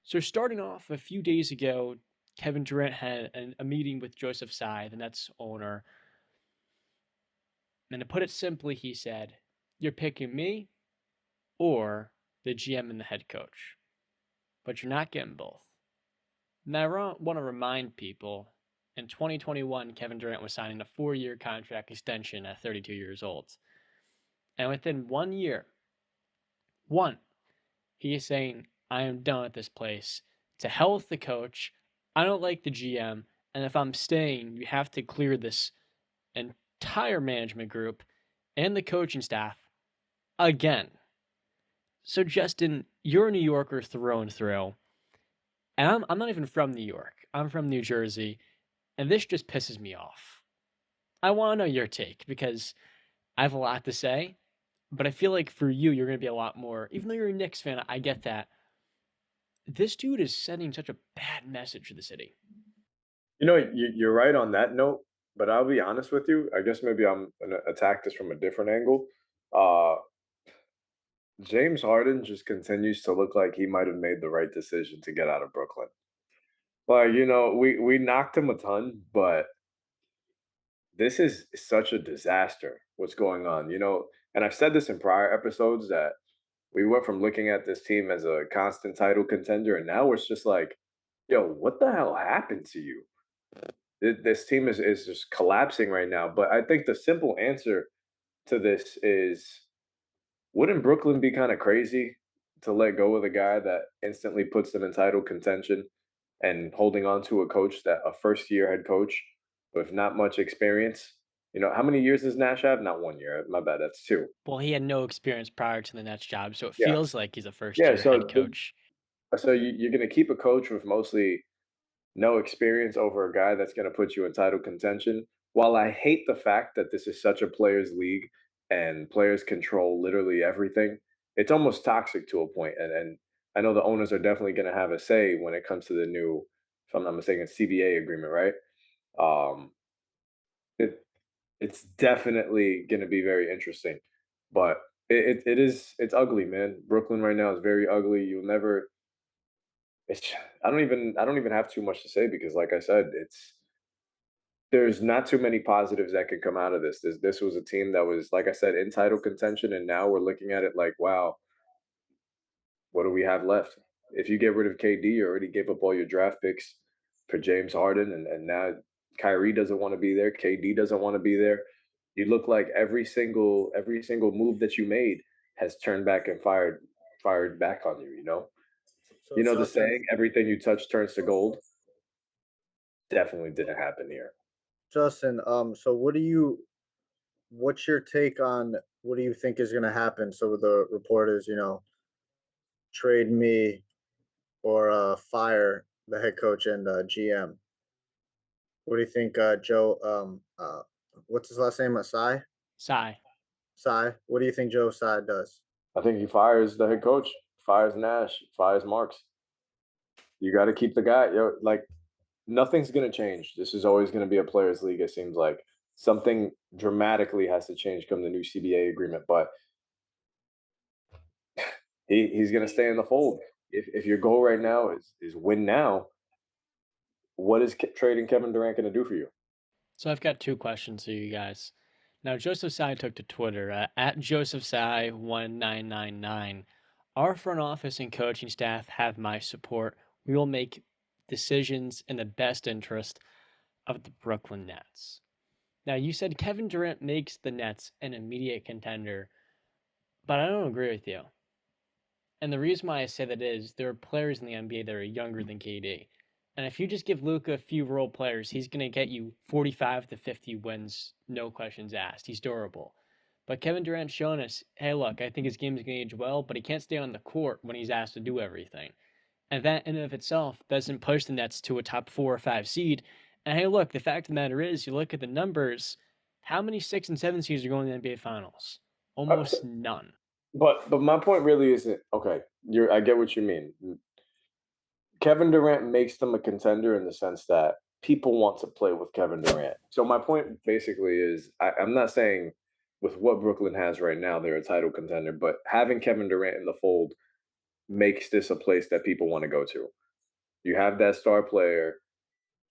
So starting off a few days ago, Kevin Durant had a meeting with Joseph Tsai, the Nets owner, and to put it simply, he said, "You're picking me or the GM and the head coach, but you're not getting both." Now I want to remind people, in 2021, Kevin Durant was signing a 4-year contract extension at 32 years old, and within 1 year, one, he is saying, "I am done at this place. To hell with the coach. I don't like the GM. And if I'm staying, you have to clear this entire management group and the coaching staff again." So, Justin, you're a New Yorker through and through. And I'm not even from New York. I'm from New Jersey. And this just pisses me off. I want to know your take because I have a lot to say. But I feel like for you, you're going to be a lot more. Even though you're a Knicks fan, I get that. This dude is sending such a bad message to the city. You're right on that note, but I'll be honest with you. I guess maybe I'm gonna attack this from a different angle. Uh, James Harden just continues to look like he might have made the right decision to get out of Brooklyn. Like, we knocked him a ton, but this is such a disaster what's going on, and I've said this in prior episodes that we went from looking at this team as a constant title contender, and now it's just like, yo, what the hell happened to you? This team is just collapsing right now. But I think the simple answer to this is, wouldn't Brooklyn be kind of crazy to let go of the guy that instantly puts them in title contention and holding on to a coach that a first year head coach with not much experience? How many years does Nash have? Not 1 year. My bad. That's two. Well, he had no experience prior to the Nets job, so it Yeah. feels like he's a first Yeah. year head coach. So you're going to keep a coach with mostly no experience over a guy that's going to put you in title contention. While I hate the fact that this is such a players' league and players control literally everything, it's almost toxic to a point. And I know the owners are definitely going to have a say when it comes to the new, if I'm not mistaken, CBA agreement, right? Um, it it's definitely going to be very interesting, but it's ugly, man. Brooklyn right now is very ugly. You'll never. It's I don't even have too much to say because, like I said, there's not too many positives that can come out of this. This was a team that was, like I said, in title contention, and now we're looking at it like, wow, what do we have left? If you get rid of KD, you already gave up all your draft picks for James Harden, and now Kyrie doesn't want to be there. KD doesn't want to be there. You look like every single move that you made has turned back and fired back on you. So You know the Justin, saying, everything you touch turns to gold. Definitely didn't happen here. so what's your take on what do you think is going to happen? So the report is, trade me or fire the head coach and GM. What do you think, Joe? What's his last name? Asai. Sigh. Sai. What do you think Joe Sai does? I think he fires the head coach, fires Nash, fires Marks. You got to keep the guy. Like, nothing's gonna change. This is always gonna be a players' league. It seems like something dramatically has to change come the new CBA agreement, but he's gonna stay in the fold. If your goal right now is win now, what is trading Kevin Durant gonna do for you? So I've got two questions for you guys. Now, Joseph Tsai took to Twitter at Joseph Tsai 1999. Our front office and coaching staff have my support. We will make decisions in the best interest of the Brooklyn Nets. Now, you said Kevin Durant makes the Nets an immediate contender, but I don't agree with you. And the reason why I say that is there are players in the NBA that are younger than KD. And if you just give Luka a few role players, he's going to get you 45 to 50 wins, no questions asked. He's durable. But Kevin Durant's shown us, hey, look, I think his game is going to age well, but he can't stay on the court when he's asked to do everything. And that in and of itself doesn't push the Nets to a top 4 or 5 seed. And hey, look, the fact of the matter is, you look at the numbers, how many 6 and 7 seeds are going to the NBA Finals? So, Almost none. but my point really isn't okay. I get what you mean. Kevin Durant makes them a contender in the sense that people want to play with Kevin Durant. So my point basically is, I'm not saying with what Brooklyn has right now they're a title contender, but having Kevin Durant in the fold makes this a place that people want to go to. You have that star player,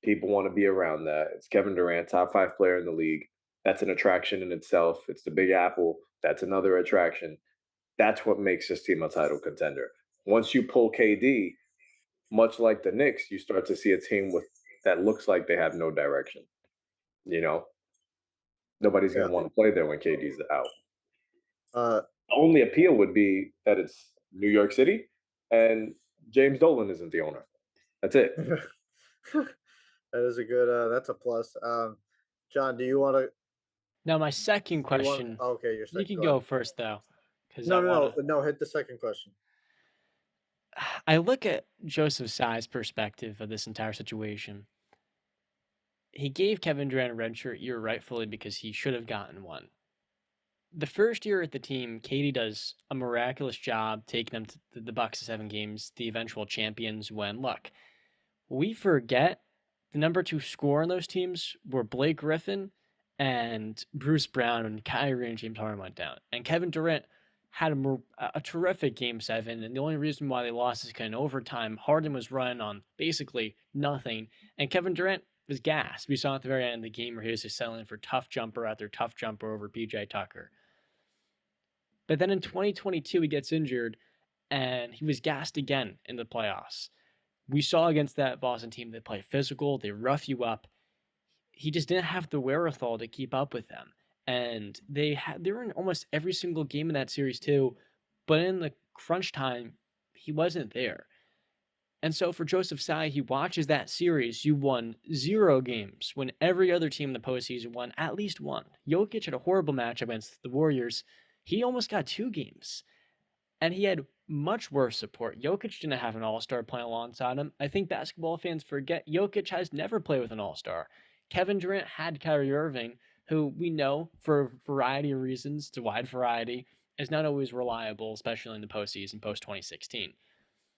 people want to be around that. It's Kevin Durant, top 5 player in the league. That's an attraction in itself. It's the Big Apple. That's another attraction. That's what makes this team a title contender. Once you pull KD, much like the Knicks, you start to see a team with that looks like they have no direction. You know, nobody's going Yeah. to want to play there when KD's out. Uh, The only appeal would be that it's New York City and James Dolan isn't the owner. That's it. that is a good. That's a plus. John, Now, my second do you want? question, Oh, okay, your you second. can Go ahead. go first though, because I No, no, want no, to. no. Hit the second question. I look at Joseph Tsai's perspective of this entire situation. He gave Kevin Durant a red shirt year rightfully because he should have gotten one. The first year at the team, Katie does a miraculous job taking them to the Bucks to 7 games, the eventual champions. When look, we forget the number 2 scorer on those teams were Blake Griffin and Bruce Brown when Kyrie and James Harden went down. And Kevin Durant had a terrific Game 7, and the only reason why they lost is because in overtime, Harden was running on basically nothing, and Kevin Durant was gassed. We saw at the very end of the game where he was just settling for tough jumper after tough jumper over PJ Tucker. But then in 2022, he gets injured, and he was gassed again in the playoffs. We saw against that Boston team, they play physical, they rough you up. He just didn't have the wherewithal to keep up with them. And they were in almost every single game in that series too, but in the crunch time, he wasn't there. And so for Joseph Tsai, he watches that series. You won 0 games when every other team in the postseason won at least 1. Jokic had a horrible match against the Warriors. He almost got 2 games. And he had much worse support. Jokic didn't have an all-star playing alongside him. I think basketball fans forget Jokic has never played with an all-star. Kevin Durant had Kyrie Irving, who we know for a variety of reasons, it's a wide variety, is not always reliable, especially in the postseason post-2016.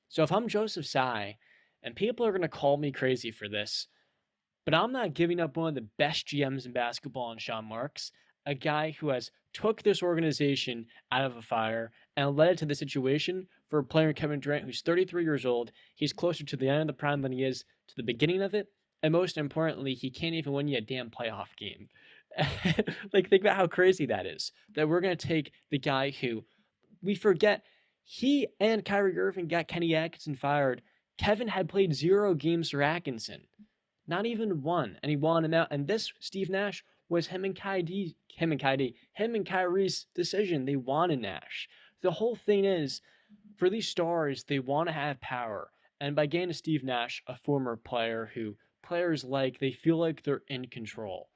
So if I'm Joseph Tsai, and people are going to call me crazy for this, but I'm not giving up one of the best GMs in basketball in Sean Marks, a guy who has took this organization out of a fire and led it to the situation for a player Kevin Durant who's 33 years old. He's closer to the end of the prime than he is to the beginning of it. And most importantly, he can't even win you a damn playoff game. Like, think about how crazy that is. That we're going to take the guy who we forget he and Kyrie Irving got Kenny Atkinson fired. Kevin had played 0 games for Atkinson. Not even 1, and he won him out. And this Steve Nash was him and Kyrie's decision. They wanted Nash. The whole thing is, for these stars, they want to have power. And by getting to Steve Nash, a former player who players like, they feel like they're in control.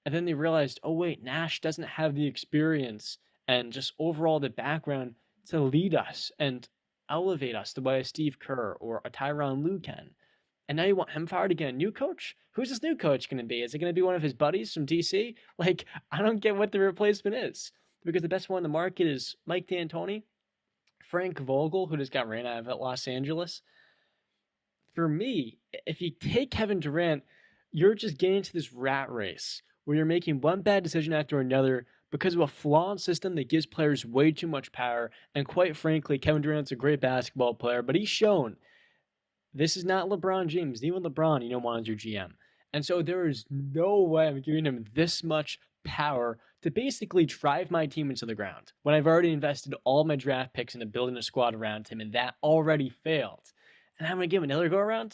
And then they realized, oh wait, Nash doesn't have the experience and just overall the background to lead us and elevate us the way a Steve Kerr or a Tyronn Lue can. And now you want him fired again. New coach? Who's this new coach going to be? Is it going to be one of his buddies from DC? Like, I don't get what the replacement is. Because the best one on the market is Mike D'Antoni, Frank Vogel, who just got ran out of Los Angeles. For me, if you take Kevin Durant, you're just getting into this rat race where you're making one bad decision after another because of a flawed system that gives players way too much power. And quite frankly, Kevin Durant's a great basketball player, but he's shown this is not LeBron James. Even LeBron, you don't want as your GM. And so there is no way I'm giving him this much power to basically drive my team into the ground when I've already invested all my draft picks into building a squad around him, and that already failed. And I'm going to give him another go around?